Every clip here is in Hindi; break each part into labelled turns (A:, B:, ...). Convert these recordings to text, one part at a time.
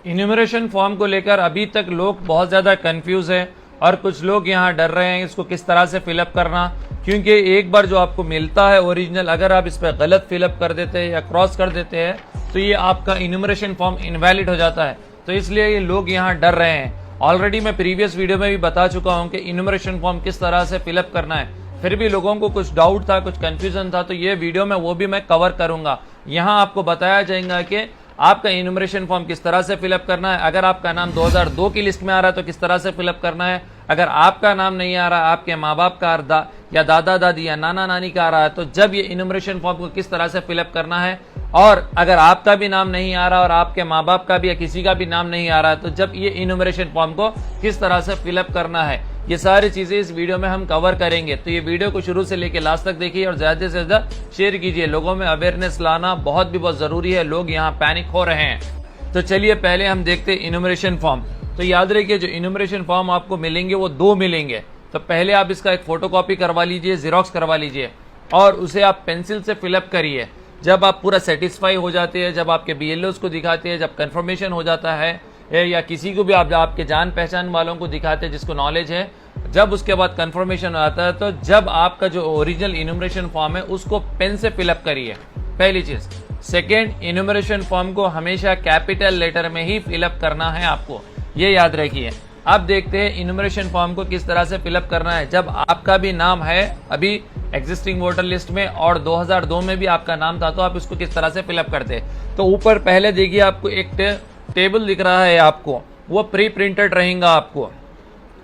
A: इन्यूमरेशन फॉर्म को लेकर अभी तक लोग बहुत ज़्यादा कंफ्यूज हैं और कुछ लोग यहाँ डर रहे हैं इसको किस तरह से फिलअप करना, क्योंकि एक बार जो आपको मिलता है ओरिजिनल, अगर आप इस पर गलत फिलअप कर देते हैं या क्रॉस कर देते हैं तो ये आपका इन्यूमरेशन फॉर्म इनवैलिड हो जाता है। तो इसलिए ये लोग यहाँ डर रहे हैं। ऑलरेडी मैं प्रीवियस वीडियो में भी बता चुका हूँ कि इन्यूमरेशन फॉर्म किस तरह से फिलअप करना है, फिर भी लोगों को कुछ डाउट था, कुछ कंफ्यूजन था, तो ये वीडियो में वो भी मैं कवर करूंगा। यहाँ आपको बताया जाएगा कि आपका इन्यूमरेशन फॉर्म किस तरह से फिलअप करना है, अगर आपका नाम 2002 की लिस्ट में आ रहा है तो किस तरह से फिलअप करना है, अगर आपका नाम नहीं आ रहा, आपके माँ बाप का या दादा दादी या नाना नानी का आ रहा है तो जब ये इन्यूमरेशन फॉर्म को किस तरह से फिलअप करना है, और अगर आपका भी नाम नहीं आ रहा और आपके माँ बाप का भी या किसी का भी नाम नहीं आ रहा है तो जब ये इन्यूमरेशन फॉर्म को किस तरह से फिलअप करना है, ये सारी चीजें इस वीडियो में हम कवर करेंगे। तो ये वीडियो को शुरू से लेकर लास्ट तक देखिए और ज्यादा से ज्यादा शेयर कीजिए। लोगों में अवेयरनेस लाना बहुत जरूरी है, लोग यहाँ पैनिक हो रहे हैं। तो चलिए पहले हम देखते हैं इन्यूमरेशन फॉर्म। तो याद रखिए जो इन्यूमरेशन फॉर्म आपको मिलेंगे वो 2 मिलेंगे। तो पहले आप इसका एक फोटोकॉपी करवा लीजिए, जेरोक्स करवा लीजिए और उसे आप पेंसिल से फिलअप करिए। जब आप पूरा सेटिस्फाई हो जाते हैं, जब आपके BLOs को दिखाते हैं, जब कंफर्मेशन हो जाता है या किसी को भी आप आपके जान पहचान वालों को दिखाते हैं जिसको नॉलेज है, जब उसके बाद कंफर्मेशन आता है तो जब आपका जो ओरिजिनल इन्यूमरेशन फॉर्म है उसको पेन से फिलअप करिए, पहली चीज। सेकेंड, इन्यूमरेशन फॉर्म को हमेशा कैपिटल लेटर में ही फिलअप करना है आपको, ये याद रखिए। अब देखते हैं इन्यूमरेशन फॉर्म को किस तरह से फिलअप करना है जब आपका भी नाम है अभी एग्जिस्टिंग वोटर लिस्ट में और 2002 में भी आपका नाम था, तो आप इसको किस तरह से फिलअप करते हैं। तो ऊपर पहले देखिए आपको एक टेबल दिख रहा है, आपको वो प्री प्रिंटेड रहेगा, आपको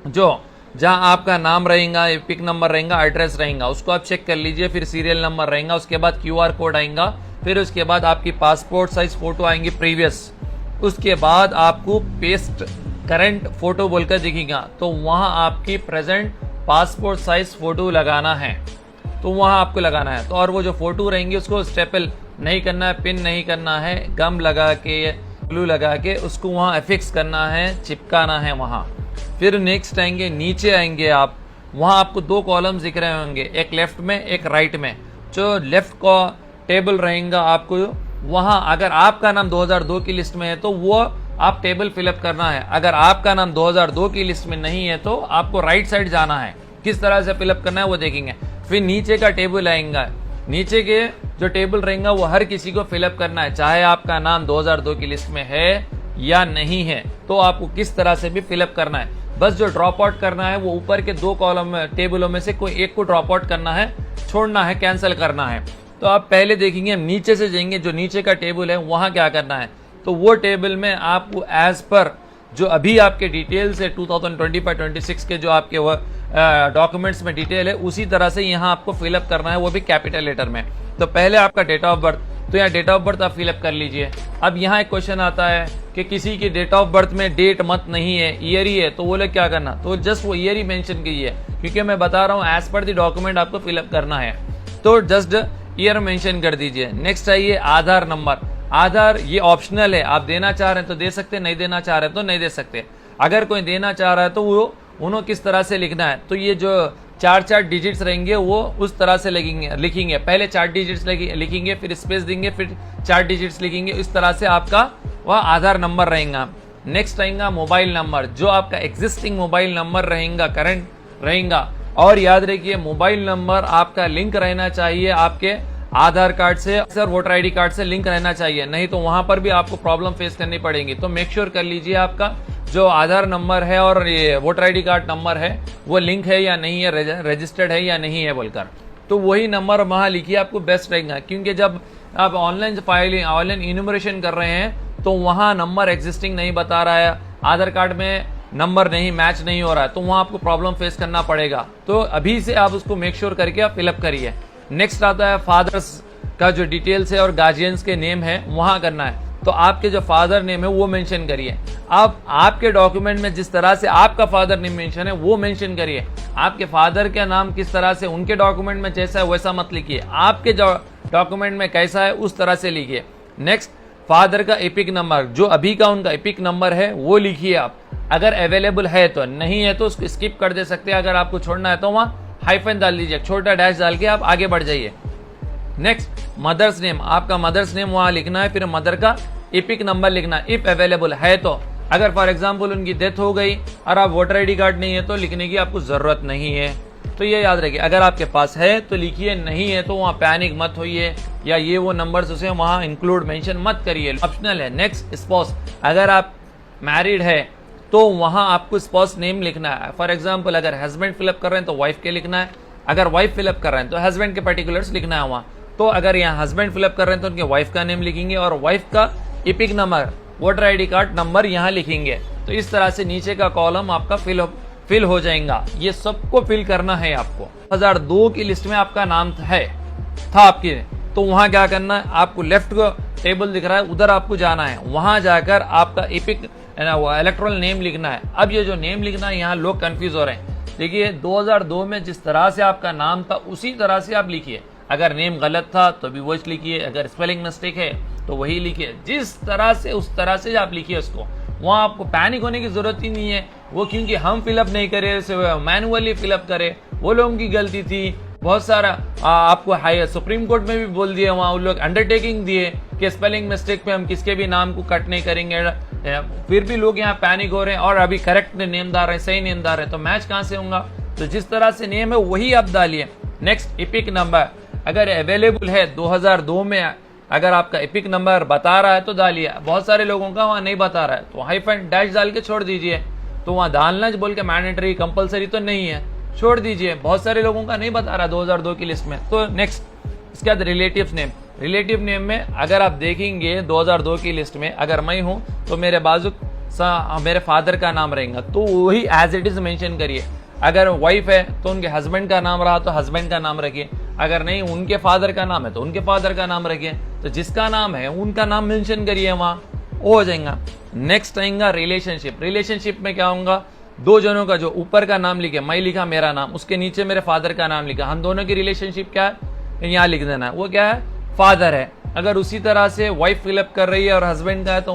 A: जो जहां आपका नाम रहेगा, पिक नंबर रहेगा, एड्रेस रहेगा, उसको आप चेक कर लीजिए। फिर सीरियल नंबर रहेगा, उसके बाद QR कोड आएगा, फिर उसके बाद आपकी पासपोर्ट साइज फोटो आएंगी प्रीवियस, उसके बाद आपको पेस्ट करंट फोटो बोलकर दिखेगा, तो वहां आपकी प्रेजेंट पासपोर्ट साइज फोटो लगाना है, तो वहां आपको लगाना है। तो और वो जो फोटो रहेंगी उसको स्टेपल नहीं करना है, पिन नहीं करना है, गम लगा के ग्लू लगा के उसको वहां एफिक्स करना है, चिपकाना है वहां। फिर नेक्स्ट आएंगे, नीचे आएंगे आप, वहां आपको 2 कॉलम्स दिख रहे होंगे, एक लेफ्ट में एक राइट में। जो लेफ्ट का टेबल रहेगा आपको वहां अगर आपका नाम 2002 की लिस्ट में है तो वो आप टेबल फिलअप करना है, अगर आपका नाम 2002 की लिस्ट में नहीं है तो आपको राइट साइड जाना है। किस तरह से फिलअप करना है वो देखेंगे। फिर नीचे का टेबल आएगा, नीचे के जो टेबल रहेगा वो हर किसी को फिलअप करना है, चाहे आपका नाम 2002 की लिस्ट में है या नहीं है, तो आपको किस तरह से भी फिलअप करना है। बस जो ड्रॉप आउट करना है वो ऊपर के 2 कॉलम में टेबलों में से कोई एक को ड्रॉप आउट करना है, छोड़ना है, कैंसिल करना है। तो आप पहले देखेंगे, हम नीचे से जाएंगे, जो नीचे का टेबल है वहां क्या करना है, तो वो टेबल में आपको एज पर जो अभी आपके डिटेल्स है 2025-26 के जो आपके डॉक्यूमेंट्स में डिटेल है उसी तरह से यहाँ आपको फिलअप करना है, वो भी कैपिटल लेटर में। तो पहले आपका डेट ऑफ बर्थ, तो यहाँ डेट ऑफ बर्थ आप फिलअप कर लीजिए। अब यहाँ एक क्वेश्चन आता है कि किसी की डेट ऑफ बर्थ में डेट मत नहीं है, ईयर ही है, तो वो लोग क्या करना, तो जस्ट वो ईयर ही मेंशन कीजिए, क्योंकि मैं बता रहा हूँ एज पर द डॉक्यूमेंट आपको फिलअप करना है, तो जस्ट ईयर मेंशन कर दीजिए। नेक्स्ट आइए आधार नंबर। आधार ये ऑप्शनल है, आप देना चाह रहे हैं तो दे सकते, नहीं देना चाह रहे हैं तो नहीं दे सकते। अगर कोई देना चाह रहा है तो वो उन्होंने किस तरह से लिखना है, तो ये जो 4 डिजिट्स रहेंगे वो उस तरह से लिखेंगे। पहले 4 डिजिट्स लिखेंगे, फिर स्पेस देंगे, फिर 4 डिजिट्स लिखेंगे, इस तरह से आपका वह आधार नंबर रहेगा। नेक्स्ट रहेगा मोबाइल नंबर, जो आपका एग्जिस्टिंग मोबाइल नंबर रहेगा, करंट रहेगा। और याद रखिए मोबाइल नंबर आपका लिंक रहना चाहिए आपके आधार कार्ड से, सर वोटर ID कार्ड से लिंक रहना चाहिए, नहीं तो वहां पर भी आपको प्रॉब्लम फेस करनी पड़ेगी। तो मेक श्योर कर लीजिए आपका जो आधार नंबर है और ये वोटर ID कार्ड नंबर है वो लिंक है या नहीं है, रजिस्टर्ड है या नहीं है बोलकर, तो वही नंबर वहां लिखिए, आपको बेस्ट रहेगा। क्योंकि जब आप ऑनलाइन इन्यूमरेशन कर रहे हैं तो वहां नंबर एग्जिस्टिंग नहीं बता रहा है, आधार कार्ड में नंबर नहीं मैच नहीं हो रहा है, तो वहां आपको प्रॉब्लम फेस करना पड़ेगा। तो अभी से आप उसको मेक श्योर करके आप फिलअप करिए। नेक्स्ट आता है फादर्स का जो डिटेल्स है और गार्जियंस के नेम है वहां करना है, तो आपके जो फादर नेम है वो मेंशन करिए। आप आपके डॉक्यूमेंट में जिस तरह से आपका फादर नेम मेंशन है वो मेंशन करिए। आपके फादर का नाम किस तरह से उनके डॉक्यूमेंट में जैसा है वैसा मत लिखिए, आपके डॉक्यूमेंट में कैसा है उस तरह से लिखिए। नेक्स्ट फादर का एपिक नंबर, जो अभी का उनका एपिक नंबर है वो लिखिए आप, अगर अवेलेबल है तो, नहीं है तो उसको स्किप कर दे सकते हैं। अगर आपको छोड़ना है तो वहां हाइफन डाल दीजिए, छोटा डैश डाल के आप आगे बढ़ जाइए। नेक्स्ट मदर्स नेम, आपका मदर्स नेम वहां लिखना है, फिर मदर का एपिक नंबर लिखना इफ अवेलेबल है तो। अगर फॉर एग्जाम्पल उनकी डेथ हो गई और आप वोटर ID कार्ड नहीं है तो लिखने की आपको जरूरत नहीं है। तो ये याद रखिए, अगर आपके पास है तो लिखिए, नहीं है तो वहाँ पैनिक मत होइए या ये वो नंबर्स उसे वहाँ इंक्लूड मेंशन मत करिए, ऑप्शनल है। नेक्स्ट स्पाउस, अगर आप मैरिड है तो वहाँ आपको स्पाउस नेम लिखना है। फॉर एग्जाम्पल अगर हस्बैंड फिलअप कर रहे हैं तो वाइफ के लिखना है, अगर वाइफ फिलअप कर रहे हैं तो हस्बैंड के पर्टिकुलर्स लिखना है वहाँ। तो अगर यहाँ हस्बैंड फिलअप कर रहे हैं तो उनके वाइफ का नेम लिखेंगे और वाइफ का epic number voter ID card number यहाँ लिखेंगे। तो इस तरह से नीचे का कॉलम आपका फिल हो जाएगा। ये सबको फिल करना है आपको। 2002 की लिस्ट में आपका नाम था आपकी, तो वहां क्या करना है, आपको लेफ्ट को टेबल दिख रहा है उधर आपको जाना है, वहां जाकर आपका एपिक इलेक्ट्रल नेम लिखना है। अब ये जो नेम लिखना है यहाँ लोग कंफ्यूज हो रहे हैं। देखिए 2002 में जिस तरह से आपका नाम था उसी तरह से आप लिखिए। अगर नेम गलत था तो भी वही लिखिए, अगर स्पेलिंग मिस्टेक है तो वही लिखिए, जिस तरह से उस तरह से आप लिखिए उसको। वहाँ आपको पैनिक होने की जरूरत ही नहीं है। वो क्योंकि हम फिलअप नहीं करे, मैनुअली फिलअप करे, वो लोगों की गलती थी। बहुत सारा आपको हाई सुप्रीम कोर्ट में भी बोल दिया, वहाँ उन लोग अंडरटेकिंग दिए कि स्पेलिंग मिस्टेक पे हम किसके भी नाम को कट नहीं करेंगे। फिर भी लोग यहाँ पैनिक हो रहे हैं और अभी करेक्ट नेमदार है, सही नेमदार है, तो मैच कहाँ से होगा। तो जिस तरह से नेम है वही आप डालिए। नेक्स्ट एपिक नंबर अगर अवेलेबल है 2002 में, अगर आपका एपिक नंबर बता रहा है तो डालिए। बहुत सारे लोगों का वहाँ नहीं बता रहा है तो हाइफन डैश डाल के छोड़ दीजिए। तो वहाँ डालना बोल के मैंडेटरी कंपलसरी तो नहीं है, छोड़ दीजिए। बहुत सारे लोगों का नहीं बता रहा 2002 की लिस्ट में। तो नेक्स्ट इसके बाद रिलेटिव नेम। रिलेटिव नेम में अगर आप देखेंगे 2002 की लिस्ट में, अगर मैं हूँ तो मेरे बाजू मेरे फादर का नाम रहेगा तो वही एज इट इज मेंशन करिए। अगर वाइफ है तो उनके हस्बैंड का नाम रहा तो हस्बैंड का नाम रखिए, अगर नहीं उनके फादर का नाम है तो उनके फादर का नाम रखिए। तो जिसका नाम है उनका नाम मेंशन करिए, वहाँ वो हो जाएगा। नेक्स्ट आएगा रिलेशनशिप। रिलेशनशिप में क्या होगा, दो जनों का जो ऊपर का नाम लिखे, मैं लिखा मेरा नाम, उसके नीचे मेरे फादर का नाम लिखा, हम दोनों की रिलेशनशिप क्या है यहाँ लिख देना है, वो क्या है, फादर है। अगर उसी तरह से वाइफ फिलअप कर रही है और हस्बैंड का है तो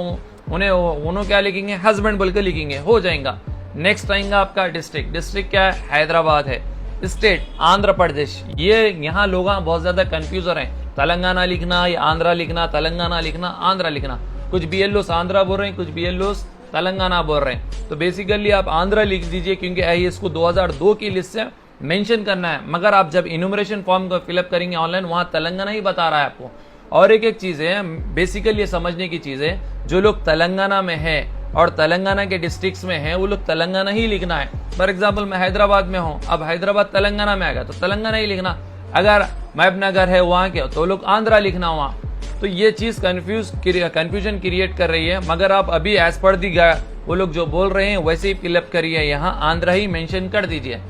A: उन्हें क्या लिखेंगे, हस्बैंड बोल के लिखेंगे, हो जाएगा। नेक्स्ट आएगा आपका डिस्ट्रिक्ट। डिस्ट्रिक्ट क्या है, हैदराबाद है। स्टेट आंध्र प्रदेश। ये यहाँ लोग बहुत ज्यादा कंफ्यूज हो रहे हैं, तेलंगाना लिखना या आंध्रा लिखना, तेलंगाना लिखना, आंध्रा लिखना। कुछ BLOs आंध्रा बोल रहे हैं, कुछ BLOs तेलंगाना बोल रहे हैं। तो बेसिकली आप आंध्रा लिख दीजिए क्योंकि इसको 2002 की लिस्ट से मेंशन करना है। मगर आप जब इन्यूमरेशन फॉर्म को फिलअप करेंगे ऑनलाइन, वहां तेलंगाना ही बता रहा है आपको। और एक चीज है, बेसिकली ये समझने की चीज है, जो लोग तेलंगाना में है और तेलंगाना के डिस्ट्रिक्ट्स में है वो लोग तेलंगाना ही लिखना है। फॉर एग्जाम्पल मैं हैदराबाद में हूँ, अब हैदराबाद तेलंगाना में आएगा तो तेलंगाना ही लिखना। अगर महबूबनगर है वहाँ के तो लोग आंध्रा लिखना वहाँ। तो ये चीज कंफ्यूजन क्रिएट कर रही है। मगर आप अभी एज पर दी वो लोग जो बोल रहे हैं वैसे ही फिलअप करिए, यहाँ आंध्रा ही मेंशन कर दीजिए।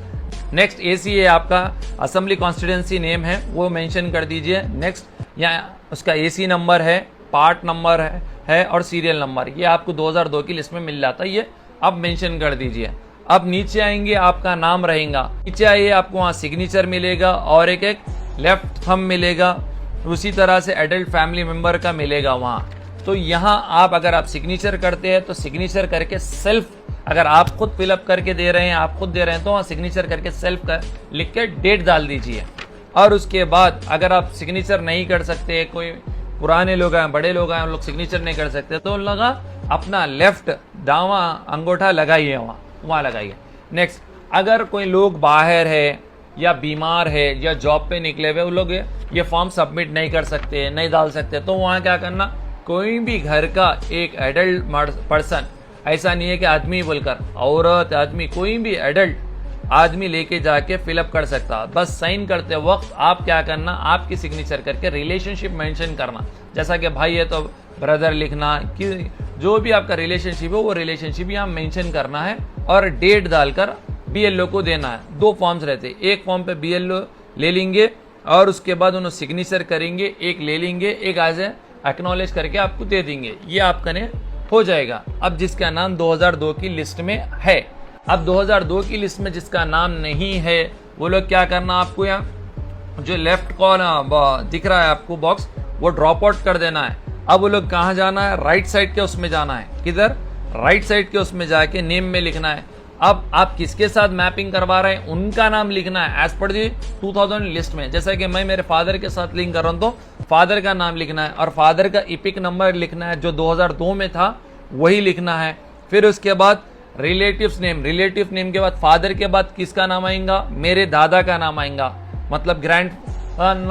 A: नेक्स्ट ACA आपका असेंबली कॉन्स्टिट्यूंसी नेम है, वो मेंशन कर दीजिए। नेक्स्ट यहाँ उसका AC नंबर है, पार्ट नंबर है और सीरियल नंबर, ये आपको 2002 की लिस्ट में मिल जाता है, ये आप मेंशन कर दीजिए। अब नीचे आएंगे आपका नाम रहेगा, नीचे आइए आपको वहाँ सिग्नेचर मिलेगा और एक लेफ्ट थंब मिलेगा, उसी तरह से एडल्ट फैमिली मेंबर का मिलेगा वहाँ। तो यहाँ आप अगर आप सिग्नेचर करते हैं तो सिग्नेचर करके सेल्फ, अगर आप खुद फिलअप करके दे रहे हैं, आप खुद दे रहे हैं तो वहाँ सिग्नेचर करके सेल्फ का लिख के डेट डाल दीजिए। और उसके बाद अगर आप सिग्नेचर नहीं कर सकते, कोई पुराने लोग हैं, बड़े लोग हैं, उन लोग सिग्नेचर नहीं कर सकते, तो उन लोग अपना लेफ्ट दावा अंगूठा लगाइए, वहाँ लगाइए। नेक्स्ट अगर कोई लोग बाहर है या बीमार है या जॉब पे निकले हुए, उन लोग ये फॉर्म सबमिट नहीं कर सकते, नहीं डाल सकते, तो वहाँ क्या करना, कोई भी घर का एक एडल्ट पर्सन, ऐसा नहीं है कि आदमी बोलकर, औरत आदमी, कोई भी एडल्ट आदमी लेके जाके फिलअप कर सकता। बस साइन करते वक्त आप क्या करना, आपकी सिग्नेचर करके रिलेशनशिप मेंशन करना, जैसा कि भाई है तो ब्रदर लिखना, कि जो भी आपका रिलेशनशिप है वो रिलेशनशिप यहाँ मेंशन करना है और डेट डालकर BLO को देना है। 2 फॉर्म्स रहते हैं, एक फॉर्म पे BLO ले लेंगे और उसके बाद उन्हें सिग्नेचर करेंगे, एक ले लेंगे, एक एज एक्नॉलेज करके आपको दे देंगे, ये आपका ने हो जाएगा। अब जिसका नाम 2002 की लिस्ट में है, अब 2002 की लिस्ट में जिसका नाम नहीं है वो लोग क्या करना, आपको यहाँ जो लेफ्ट कॉर्नर दिख रहा है आपको बॉक्स, वो ड्रॉप आउट कर देना है। अब वो लोग कहाँ जाना है, राइट साइड के उसमें जाना है। किधर, राइट साइड के उसमें जाके नेम में लिखना है अब आप किसके साथ मैपिंग करवा रहे हैं उनका नाम लिखना है एज पर दी 2000 लिस्ट में। जैसा कि मैं मेरे फादर के साथ लिंक कर रहा हूं तो फादर का नाम लिखना है और फादर का इपिक नंबर लिखना है जो 2002 में था वही लिखना है। फिर उसके बाद रिलेटिव्स नेम, रिलेटिव नेम के बाद फादर के बाद किसका नाम आएगा, मेरे दादा का नाम आएगा, मतलब ग्रैंड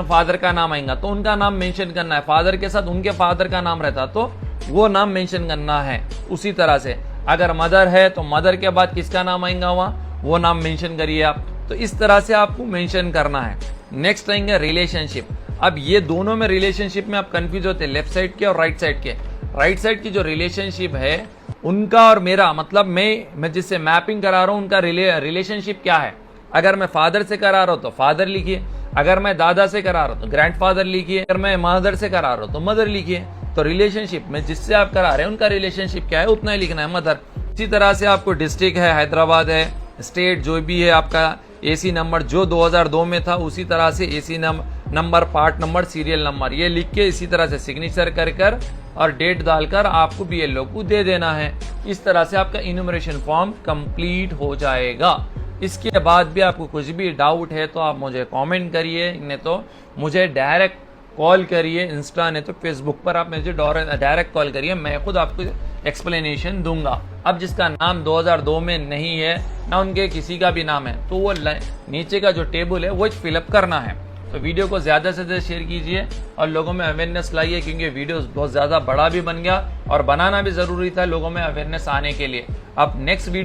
A: फादर का नाम आएगा तो उनका नाम मेंशन करना है। फादर के साथ उनके फादर का नाम रहता तो वो नाम मेंशन करना है। उसी तरह से अगर मदर है तो मदर के बाद किसका नाम आएगा वहाँ वो नाम मेंशन करिए आप। तो इस तरह से आपको मेंशन करना है। नेक्स्ट आएंगे रिलेशनशिप। अब ये दोनों में रिलेशनशिप में आप कंफ्यूज होते हैं, लेफ्ट साइड के और राइट साइड के। राइट साइड की जो रिलेशनशिप है उनका और मेरा, मतलब मैं जिससे मैपिंग करा रहा हूँ उनका रिलेशनशिप क्या है। अगर मैं फादर से करा रहा हूँ तो फादर लिखिए, अगर मैं दादा से करा रहा हूँ तो ग्रैंडफादर लिखिए, अगर मैं मदर से करा रहा हूँ तो मदर लिखिए। तो रिलेशनशिप में जिससे आप करा रहे हैं उनका रिलेशनशिप क्या है उतना ही लिखना है, मदर। इसी तरह से आपको डिस्ट्रिक्ट है, हैदराबाद है, स्टेट जो भी है, आपका एसी नंबर जो 2002 में था उसी तरह से AC number, part number, serial number ये लिख के इसी तरह से सिग्नेचर कर और डेट डालकर आपको बीएलओ को दे देना है। इस तरह से आपका इन्यूमरेशन फॉर्म कंप्लीट हो जाएगा। इसके बाद भी आपको कुछ भी डाउट है तो आप मुझे कमेंट करिए, नहीं तो मुझे डायरेक्ट कॉल करिए, इंस्टा नहीं तो फेसबुक पर आप मुझे डायरेक्ट कॉल करिए, मैं खुद आपको एक्सप्लेनेशन दूंगा। अब जिसका नाम 2002 में नहीं है ना उनके किसी का भी नाम है तो वो नीचे का जो टेबल है वो फिलअप करना है। तो वीडियो को ज़्यादा से ज़्यादा शेयर कीजिए और लोगों में अवेयरनेस लाइए, क्योंकि वीडियो बहुत ज़्यादा बड़ा भी बन गया और बनाना भी ज़रूरी था लोगों में अवेयरनेस आने के लिए। अब नेक्स्ट वीडियो